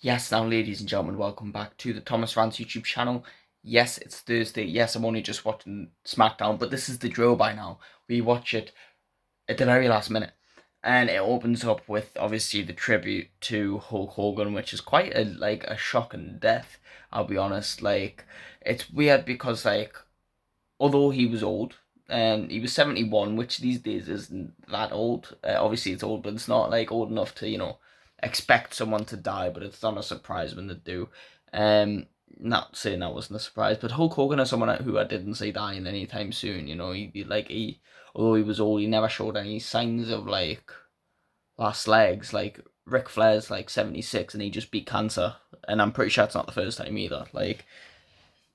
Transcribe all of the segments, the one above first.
Yes, now ladies and gentlemen, welcome back to the Thomas Rants YouTube channel. Yes, it's Thursday. Yes, I'm only just watching Smackdown, but this is the drill by now. We watch it at the very last minute. And it opens up with obviously the tribute to Hulk Hogan, which is quite a shocking death, I'll be honest. It's weird because although he was old, and he was 71, which these days isn't that old. Obviously it's old, but it's not old enough to, expect someone to die, but it's not a surprise when they do. Not saying that wasn't a surprise, but Hulk Hogan is someone who I didn't see dying anytime soon. He although he was old, he never showed any signs of last legs. Like Ric Flair's 76 and he just beat cancer, and I'm pretty sure it's not the first time either.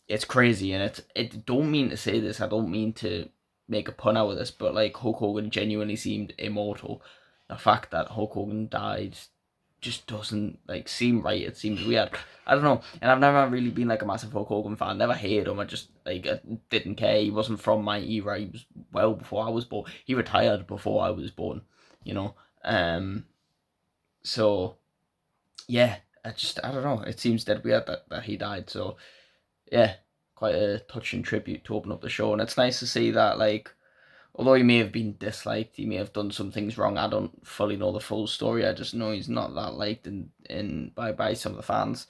It's crazy, and it don't mean to say this. I don't mean to make a pun out of this, but Hulk Hogan genuinely seemed immortal. The fact that Hulk Hogan died just doesn't seem right. It seems weird. I don't know, and I've never really been a massive Hulk Hogan fan. Never hated him. I just I didn't care. He wasn't from my era. He was well before I was born. He retired before I was born. You know. So yeah, I don't know. It seems dead weird that he died. So yeah, quite a touching tribute to open up the show, and it's nice to see that although he may have been disliked, he may have done some things wrong. I don't fully know the full story. I just know he's not that liked by some of the fans.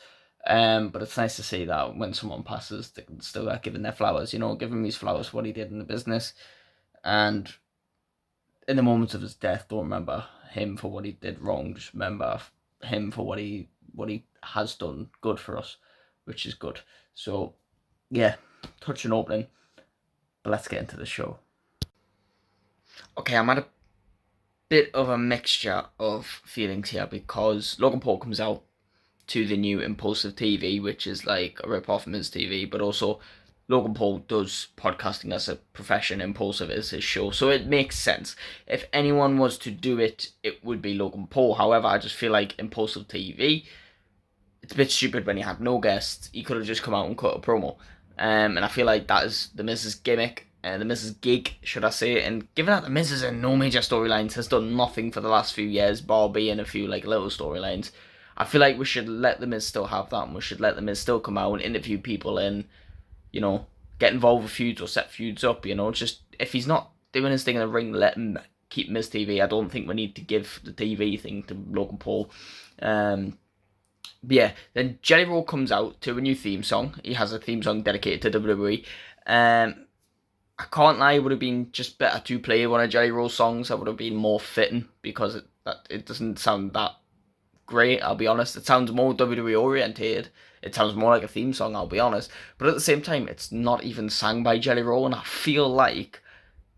But it's nice to see that when someone passes, they can still get given their flowers. Give him his flowers for what he did in the business, and in the moments of his death, don't remember him for what he did wrong. Just remember him for what he has done good for us, which is good. So yeah, touching opening, but let's get into the show. Okay, I'm at a bit of a mixture of feelings here because Logan Paul comes out to the new Impulsive TV, which is like a rip off of Miz TV, but also Logan Paul does podcasting as a profession. Impulsive is his show, so it makes sense. If anyone was to do it, it would be Logan Paul. However, I just feel like Impulsive TV, it's a bit stupid when he had no guests. He could have just come out and cut a promo. And I feel like that is the Miz's gimmick, the Miz's gig, should I say. And given that the Miz is in no major storylines, has done nothing for the last few years, bar being a few little storylines, I feel like we should let the Miz still have that, and we should let the Miz still come out and interview people and, get involved with feuds or set feuds up, just if he's not doing his thing in the ring, let him keep Miz TV. I don't think we need to give the TV thing to Logan Paul. But yeah, then Jelly Roll comes out to a new theme song. He has a theme song dedicated to WWE. I can't lie, it would have been just better to play one of Jelly Roll's songs. That would have been more fitting because it doesn't sound that great, I'll be honest. It sounds more WWE orientated. It sounds more like a theme song, I'll be honest. But at the same time, it's not even sang by Jelly Roll, and I feel like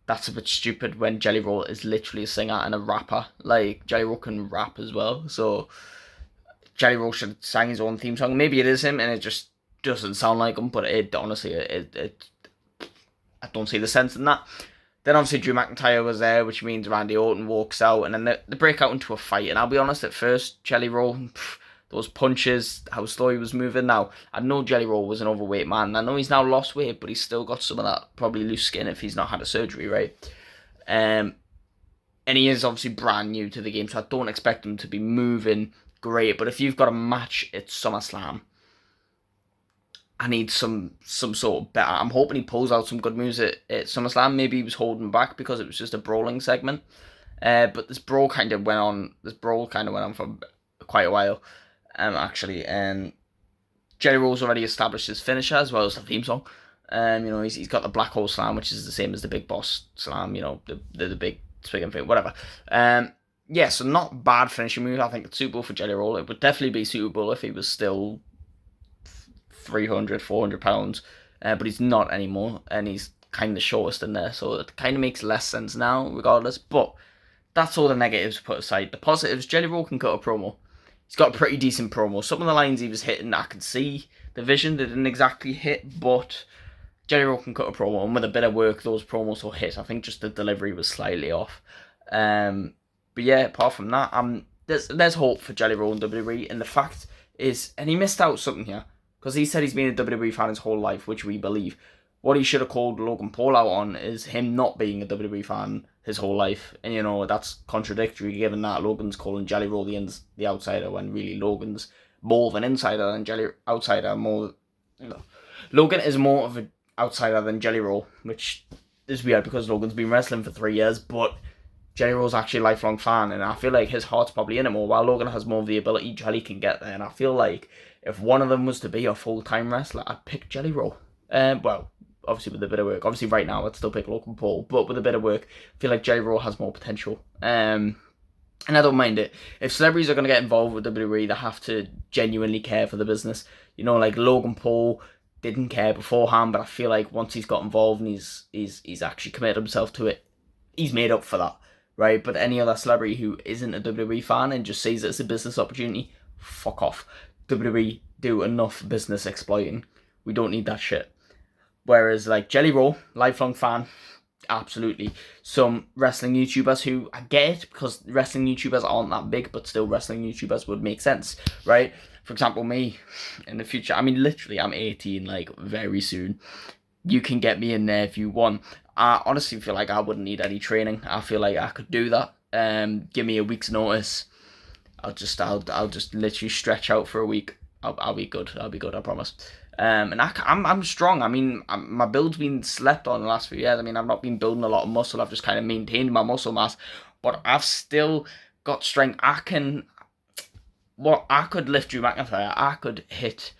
that's a bit stupid when Jelly Roll is literally a singer and a rapper. Jelly Roll can rap as well, so Jelly Roll should have sang his own theme song. Maybe it is him and it just doesn't sound like him, but honestly, I don't see the sense in that. Then obviously Drew McIntyre was there, which means Randy Orton walks out, and then they break out into a fight. And I'll be honest, at first, Jelly Roll, those punches, how slow he was moving. Now, I know Jelly Roll was an overweight man. I know he's now lost weight, but he's still got some of that probably loose skin if he's not had a surgery, right? And he is obviously brand new to the game, so I don't expect him to be moving great. But if you've got a match at SummerSlam, I need some sort of better. I'm hoping he pulls out some good moves at SummerSlam. Maybe he was holding back because it was just a brawling segment. But this brawl kind of went on for quite a while, actually. And Jelly Roll's already established his finisher as well as the theme song. He's got the Black Hole Slam, which is the same as the Big Boss Slam. The big swing and thing, whatever. Yeah, so not bad finishing move. I think it's suitable for Jelly Roll. It would definitely be suitable if he was still 300, 400 pounds, but he's not anymore, and he's kind of shortest in there, so it kind of makes less sense now, regardless. But that's all the negatives put aside. The positives, Jelly Roll can cut a promo. He's got a pretty decent promo. Some of the lines he was hitting, I can see the vision. They didn't exactly hit, but Jelly Roll can cut a promo, and with a bit of work, those promos will hit. I think just the delivery was slightly off. But yeah, apart from that, there's hope for Jelly Roll in WWE, and the fact is, and he missed out something here, because he said he's been a WWE fan his whole life, which we believe. What he should have called Logan Paul out on is him not being a WWE fan his whole life. And, that's contradictory given that Logan's calling Jelly Roll the outsider when really Logan's more of an insider than outsider. Logan is more of an outsider than Jelly Roll, which is weird because Logan's been wrestling for 3 years, but Jelly Roll's actually a lifelong fan, and I feel like his heart's probably in it more, while Logan has more of the ability. Jelly can get there, and I feel like if one of them was to be a full-time wrestler, I'd pick Jelly Roll. Well, obviously with a bit of work. Obviously right now I'd still pick Logan Paul, but with a bit of work, I feel like Jelly Roll has more potential. And I don't mind it. If celebrities are going to get involved with WWE, they have to genuinely care for the business. You know, like Logan Paul didn't care beforehand, but I feel like once he's got involved and he's actually committed himself to it, he's made up for that, right? But any other celebrity who isn't a WWE fan and just sees it as a business opportunity, fuck off. WWE do enough business exploiting. We don't need that shit. Whereas like Jelly Roll, lifelong fan, absolutely. Some wrestling YouTubers who, I get it, because wrestling YouTubers aren't that big, but still wrestling YouTubers would make sense, right? For example, me, in the future, I mean, literally, I'm 18, like, very soon. You can get me in there if you want. I honestly feel like I wouldn't need any training. I feel like I could do that. Give me a week's notice. I'll just literally stretch out for a week. I'll be good. I'll be good, I promise. And I'm strong. I mean, my build's been slept on the last few years. I mean, I've not been building a lot of muscle. I've just kind of maintained my muscle mass. But I've still got strength. I could lift Drew McIntyre. I could hit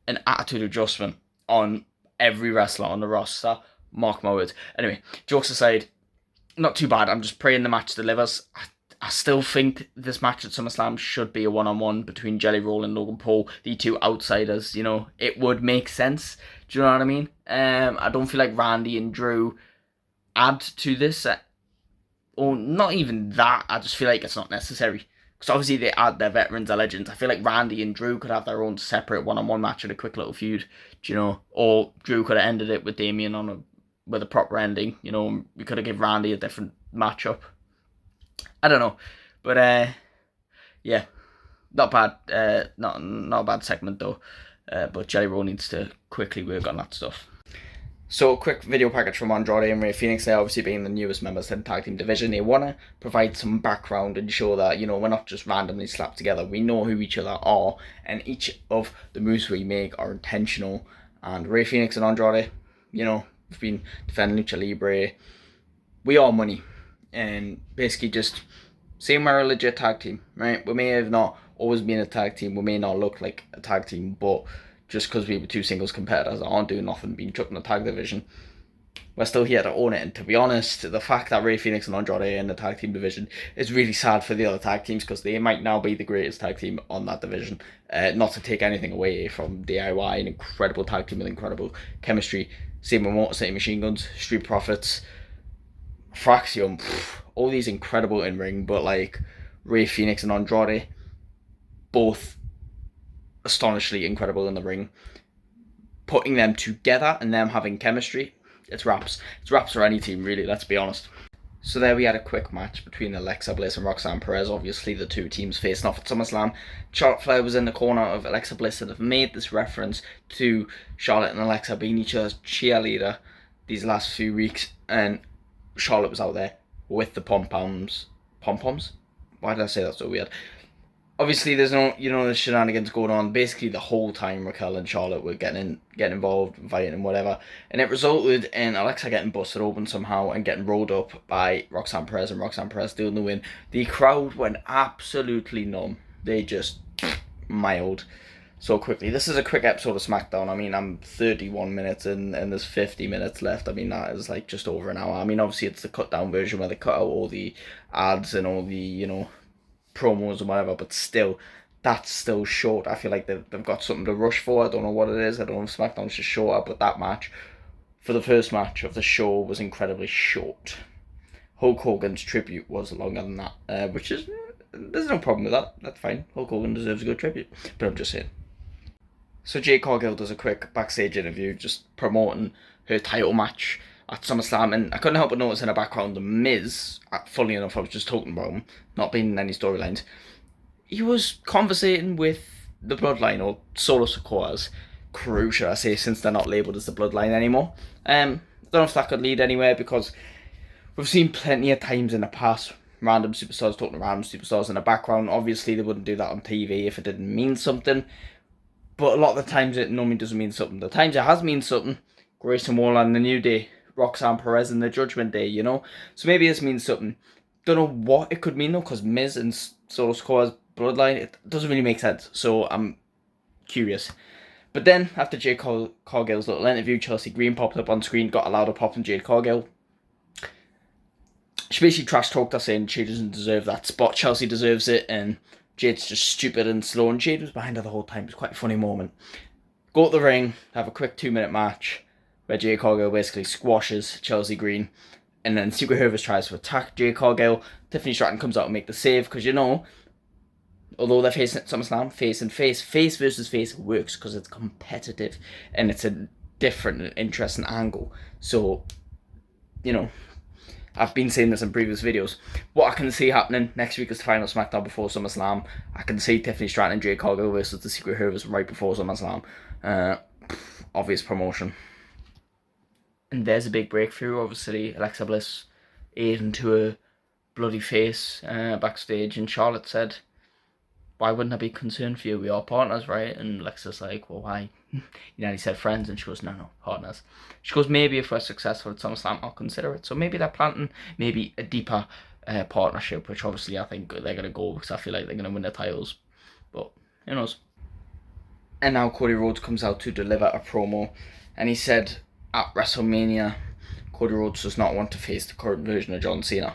an attitude adjustment on every wrestler on the roster. Mark my words. Anyway, jokes aside, not too bad. I'm just praying the match delivers. I still think this match at SummerSlam should be a one-on-one between Jelly Roll and Logan Paul, the two outsiders. You know, it would make sense. Do you know what I mean? I don't feel like Randy and Drew add to this, or not even that. I just feel like it's not necessary. Because obviously they add their veterans, their legends. I feel like Randy and Drew could have their own separate one-on-one match in a quick little feud. Do you know? Or Drew could have ended it with Damien with a proper ending. You know, we could have given Randy a different matchup. I don't know, but yeah, not bad. Not a bad segment though. But Jelly Roll needs to quickly work on that stuff. So a quick video package from Andrade and Rey Fénix. They obviously being the newest members of the tag team division. They want to provide some background and show that, you know, we're not just randomly slapped together. We know who each other are, and each of the moves we make are intentional. And Rey Fénix and Andrade, you know, we've been defending Lucha Libre. We are money. And basically just saying we're a legit tag team, right? We may have not always been a tag team, we may not look like a tag team, but just because we were two singles competitors that aren't doing nothing, being chucked in the tag division, we're still here to own it. And to be honest, the fact that Rey Fénix and Andrade are in the tag team division is really sad for the other tag teams, because they might now be the greatest tag team on that division. Not to take anything away from DIY, an incredible tag team with incredible chemistry. Same with Motor City Machine Guns, Street Profits, Fraxium, all these incredible in ring, but like Rey Fénix and Andrade, both astonishingly incredible in the ring. Putting them together and them having chemistry, it's raps. It's raps for any team, really, let's be honest. So there we had a quick match between Alexa Bliss and Roxanne Perez. Obviously the two teams facing off at SummerSlam. Charlotte Flair was in the corner of Alexa Bliss and have made this reference to Charlotte and Alexa being each other's cheerleader these last few weeks, and Charlotte was out there with the pom-poms. Pom-poms? Why did I say that so weird? Obviously, there's no, you know, there's shenanigans going on. Basically, the whole time Raquel and Charlotte were getting involved, fighting and whatever. And it resulted in Alexa getting busted open somehow and getting rolled up by Roxanne Perez, and Roxanne Perez doing the win. The crowd went absolutely numb. They just mild so quickly. This is a quick episode of Smackdown. I mean, I'm 31 minutes in and there's 50 minutes left. I mean, that is like just over an hour. I mean, obviously it's the cut down version where they cut out all the ads and all the, you know, promos and whatever, but still, that's still short. I feel like they've got something to rush for. I don't know what it is. I don't know if Smackdown's just shorter, but that match, for the first match of the show, was incredibly short. Hulk Hogan's tribute was longer than that, which is, there's no problem with that. That's fine. Hulk Hogan deserves a good tribute, but I'm just saying. So Jade Cargill does a quick backstage interview just promoting her title match at SummerSlam, and I couldn't help but notice in the background The Miz, funnily enough I was just talking about him, not being in any storylines, he was conversating with the Bloodline, or Solo Sikoa's crew, should I say, since they're not labelled as the Bloodline anymore. I don't know if that could lead anywhere, because we've seen plenty of times in the past random superstars talking to random superstars in the background. Obviously, they wouldn't do that on TV if it didn't mean something. But a lot of the times it normally doesn't mean something. The times it has mean something, Grayson Waller and the New Day, Roxanne Perez and the Judgment Day, you know? So maybe this means something. Don't know what it could mean though, because Miz and Solo Sikoa's bloodline, it doesn't really make sense. So I'm curious. But then, after Jade Cargill's little interview, Chelsea Green popped up on screen, got a louder pop from Jade Cargill. She basically trash talked her, saying she doesn't deserve that spot. Chelsea deserves it, and Jade's just stupid and slow, and Jade was behind her the whole time. It was quite a funny moment. Go to the ring, have a quick 2-minute match, where Jade Cargill basically squashes Chelsea Green, and then Secret Service tries to attack Jade Cargill. Tiffany Stratton comes out and make the save, because you know, although they're facing at SummerSlam, face versus face works because it's competitive and it's a different and interesting angle. So, you know, I've been saying this in previous videos. What I can see happening next week is the final Smackdown before SummerSlam. I can see Tiffany Stratton and Jade Cargill versus the Secret Service right before SummerSlam. Obvious promotion. And there's a big breakthrough. Obviously, Alexa Bliss ate into a bloody face backstage, and Charlotte said, "Why wouldn't I be concerned for you? We are partners, right?" And Alexa's like, "Well, why?" You know, he said friends, and she goes, no, partners. She goes, "Maybe if we're successful at SummerSlam, I'll consider it." So maybe they're planting maybe a deeper partnership, which obviously I think they're going to go, because I feel like they're going to win the titles. But who knows? And now Cody Rhodes comes out to deliver a promo, and he said at WrestleMania, Cody Rhodes does not want to face the current version of John Cena.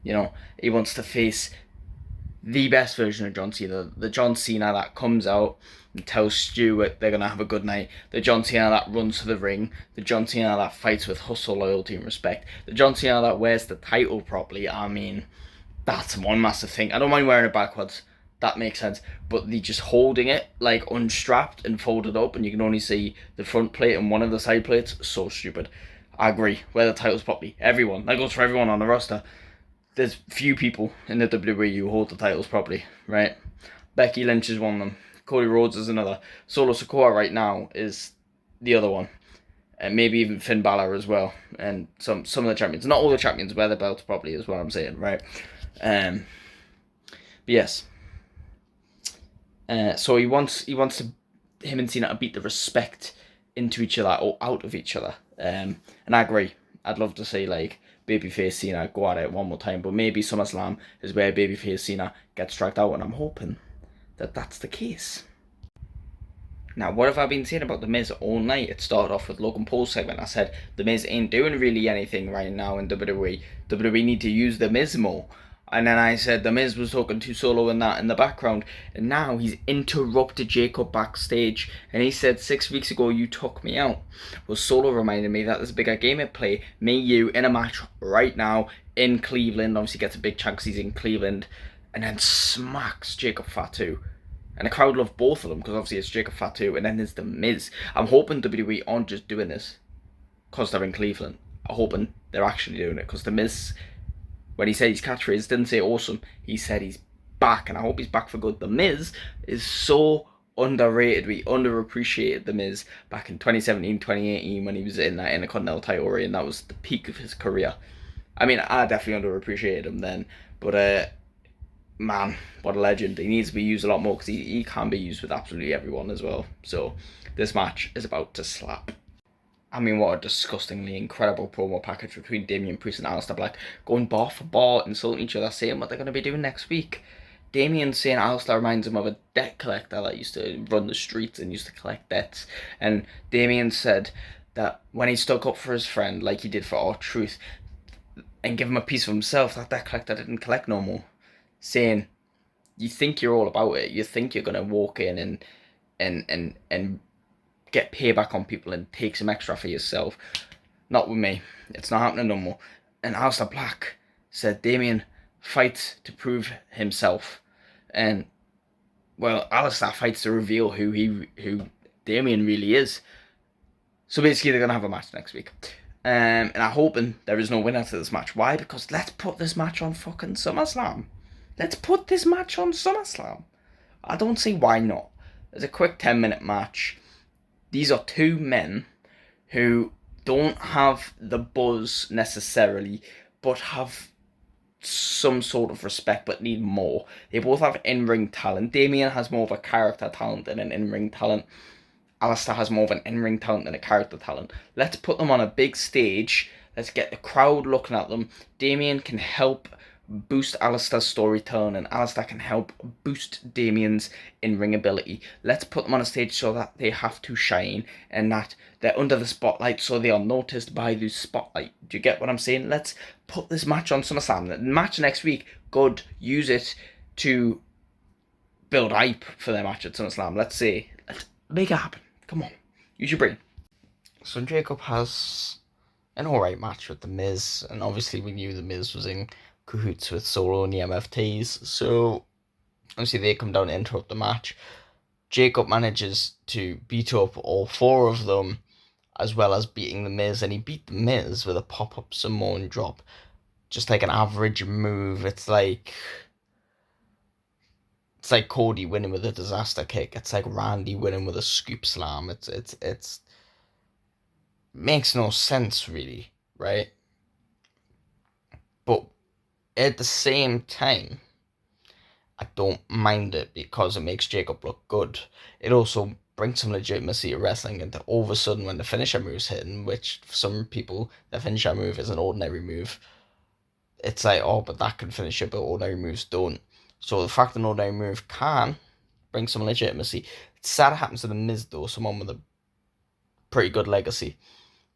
You know, he wants to face the best version of John Cena, the John Cena that comes out and tells Stewart they're going to have a good night, the John Cena that runs to the ring, the John Cena that fights with hustle, loyalty and respect, the John Cena that wears the title properly. I mean, that's one massive thing. I don't mind wearing it backwards, that makes sense, but the just holding it like unstrapped and folded up and you can only see the front plate and one of the side plates, so stupid. I agree, wear the titles properly. Everyone, that goes for everyone on the roster. There's few people in the WWE who hold the titles properly, right? Becky Lynch is one of them. Cody Rhodes is another. Solo Sikoa right now is the other one. And maybe even Finn Balor as well. And some of the champions. Not all the champions wear the belts properly is what I'm saying, right? But yes. So he wants him and Cena to beat the respect into each other or out of each other. And I agree. I'd love to see like babyface Cena go at it one more time, but maybe SummerSlam is where babyface Cena gets dragged out, and I'm hoping that that's the case. Now, what have I been saying about The Miz all night? It started off with Logan Paul's segment. I said The Miz ain't doing really anything right now in WWE. WWE need to use The Miz more. And then I said The Miz was talking to Solo and that in the background. And now he's interrupted Jacob backstage. And he said, 6 weeks ago you took me out. Well, Solo reminded me that there's a bigger game at play. Me, you, in a match right now in Cleveland. Obviously gets a big chance because he's in Cleveland. And then smacks Jacob Fatu. And the crowd love both of them because obviously it's Jacob Fatu and then there's The Miz. I'm hoping WWE aren't just doing this because they're in Cleveland. I'm hoping they're actually doing it because The Miz, when he said his catchphrase, didn't say awesome. He said he's back, and I hope he's back for good. The Miz is so underrated. We underappreciated The Miz back in 2017, 2018 when he was in that Intercontinental title reign. That was the peak of his career. I mean, I definitely underappreciated him then, but man, what a legend. He needs to be used a lot more because he can be used with absolutely everyone as well. So this match is about to slap. I mean, what a disgustingly incredible promo package between Damian Priest and Aleister Black, going bar for bar, insulting each other, saying what they're going to be doing next week. Damian saying Aleister reminds him of a debt collector that used to run the streets and used to collect debts. And Damian said that when he stuck up for his friend, like he did for R-Truth, and give him a piece of himself, that debt collector didn't collect no more. Saying, you think you're all about it, you think you're going to walk in and get payback on people and take some extra for yourself. Not with me. It's not happening no more. And Aleister Black said Damian fights to prove himself. And, well, Aleister fights to reveal who Damian really is. So basically they're going to have a match next week. And I'm hoping there is no winner to this match. Why? Because let's put this match on fucking SummerSlam. Let's put this match on SummerSlam. I don't see why not. It's a quick 10-minute match. These are two men who don't have the buzz necessarily, but have some sort of respect but need more. They both have in-ring talent. Damien has more of a character talent than an in-ring talent. Alistair has more of an in-ring talent than a character talent. Let's put them on a big stage. Let's get the crowd looking at them. Damien can help boost Alistair's storytelling, and Alistair can help boost Damien's in-ring ability. Let's put them on a stage so that they have to shine and that they're under the spotlight so they are noticed by the spotlight. Do you get what I'm saying? Let's put this match on SummerSlam. The match next week, good. Use it to build hype for their match at SummerSlam. Let's make it happen. Come on, use your brain. So Jacob has an alright match with The Miz, and obviously we knew The Miz was in cahoots with Solo and the MFTs, so obviously they come down to interrupt the match. Jacob manages to beat up all four of them, as well as beating The Miz, and he beat The Miz with a pop-up Samoan drop. Just like an average move. It's like Cody winning with a disaster kick. It's like Randy winning with a scoop slam. It's makes no sense really, right? But at the same time, I don't mind it because it makes Jacob look good. It also brings some legitimacy to wrestling, and all of a sudden when the finisher move's hitting, which for some people the finisher move is an ordinary move, it's like, oh, but that can finish it, but ordinary moves don't. So the fact that an ordinary move can bring some legitimacy. It's sad it happens to The Miz though, someone with a pretty good legacy.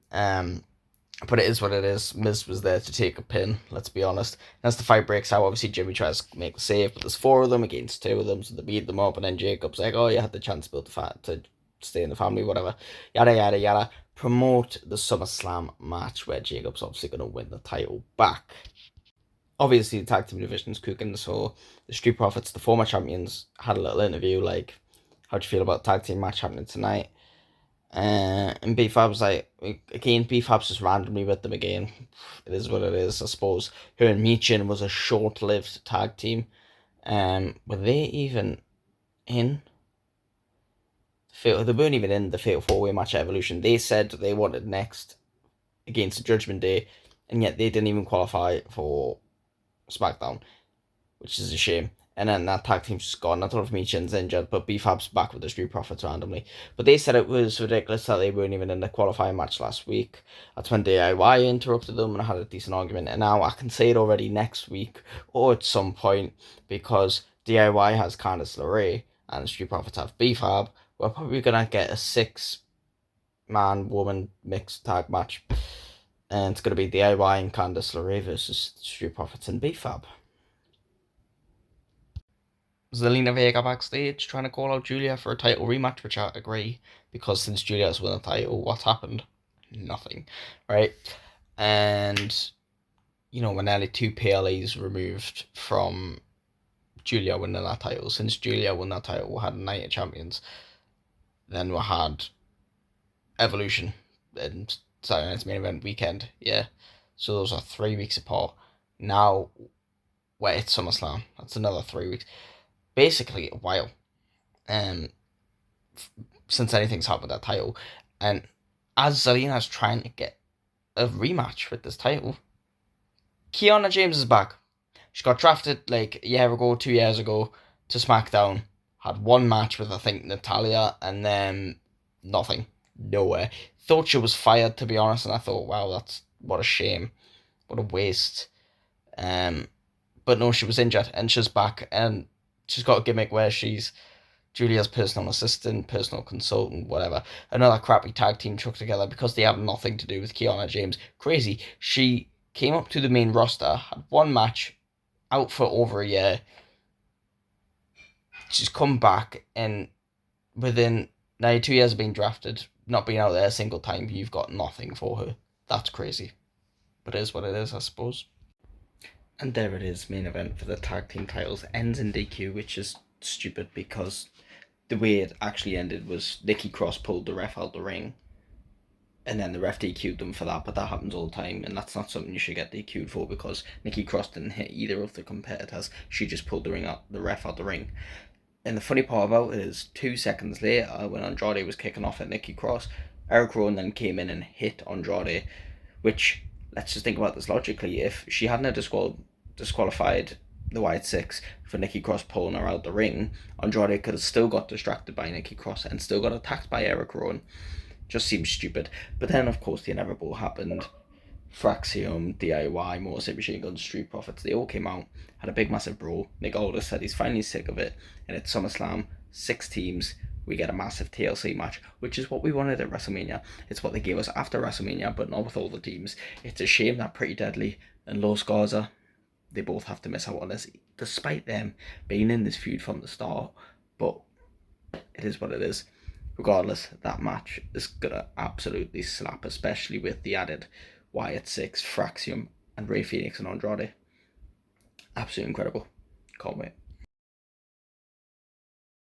But it is what it is. Miz was there to take a pin, let's be honest. And as the fight breaks out, obviously Jimmy tries to make the save, but there's four of them against two of them, so they beat them up, and then Jacob's like, oh, you had the chance to build to stay in the family, whatever. Yada, yada, yada. Promote the SummerSlam match where Jacob's obviously going to win the title back. Obviously, the tag team division's cooking, so the Street Profits, the former champions, had a little interview, like, how do you feel about the tag team match happening tonight? And B-Fab's like, again, B-Fab's just randomly with them again. It is what it is, I suppose. Her and Michin was a short-lived tag team. Were they even in? They weren't even in the Fatal 4-Way match at Evolution. They said they wanted next against the Judgment Day, and yet they didn't even qualify for Smackdown, which is a shame. And then that tag team's just gone. I don't know if Michin's injured, but B-Fab's back with the Street Profits randomly. But they said it was ridiculous that they weren't even in the qualifying match last week. That's when DIY interrupted them and had a decent argument. And now I can say it already next week or at some point, because DIY has Candice LeRae and the Street Profits have B-Fab. We're probably going to get a 6-man-woman mixed tag match. And it's going to be DIY and Candice LeRae versus Street Profits and B-Fab. Zelina Vega backstage trying to call out Julia for a title rematch, which I agree, because since Julia has won a title, what's happened? Nothing, right? And, you know, we're nearly 2 PLEs removed from Julia winning that title. Since Julia won that title, we had Night of Champions, then we had Evolution, and Saturday Night's Main Event weekend, yeah. So those are 3 weeks apart. Now, it's SummerSlam. That's another 3 weeks. Basically, a while. Since anything's happened with that title. And as Zelina's trying to get a rematch with this title, Kiana James is back. She got drafted like a year ago, 2 years ago, to SmackDown. Had one match with, I think, Natalya, and then nothing. Nowhere. Thought she was fired, to be honest, and I thought, wow, that's what a shame. What a waste. But no, she was injured, and she's back, and she's got a gimmick where she's Julia's personal assistant, personal consultant, whatever. Another crappy tag team chucked together because they have nothing to do with Kiana James. Crazy. She came up to the main roster, had one match, out for over a year. She's come back, and within now 2 years of being drafted, not being out there a single time, you've got nothing for her. That's crazy. But it is what it is, I suppose. And there it is, main event for the tag team titles. Ends in DQ, which is stupid because the way it actually ended was Nikki Cross pulled the ref out the ring, and then the ref DQ'd them for that, but that happens all the time, and that's not something you should get DQ'd for, because Nikki Cross didn't hit either of the competitors. She just pulled the ref out the ring. And the funny part about it is, 2 seconds later, when Andrade was kicking off at Nikki Cross, Eric Rowan then came in and hit Andrade, which, let's just think about this logically. If she hadn't disqualified the Wyatt Six for Nikki Cross pulling her out the ring, Andrade could have still got distracted by Nikki Cross and still got attacked by Eric Rowan. Just seems stupid. But then, of course, the inevitable happened. Fraxium, DIY, Motor City Machine Guns, Street Profits, they all came out, had a big massive brawl. NICHOLLZ said he's finally sick of it, and it's SummerSlam, 6 teams, we get a massive TLC match, which is what we wanted at WrestleMania. It's what they gave us after WrestleMania, but not with all the teams. It's a shame that Pretty Deadly and Los Garza, they both have to miss out on this, despite them being in this feud from the start. But it is what it is. Regardless, that match is gonna absolutely slap, especially with the added Wyatt Six, Fraxium, and Rey Fenix and Andrade. Absolutely incredible. Can't wait.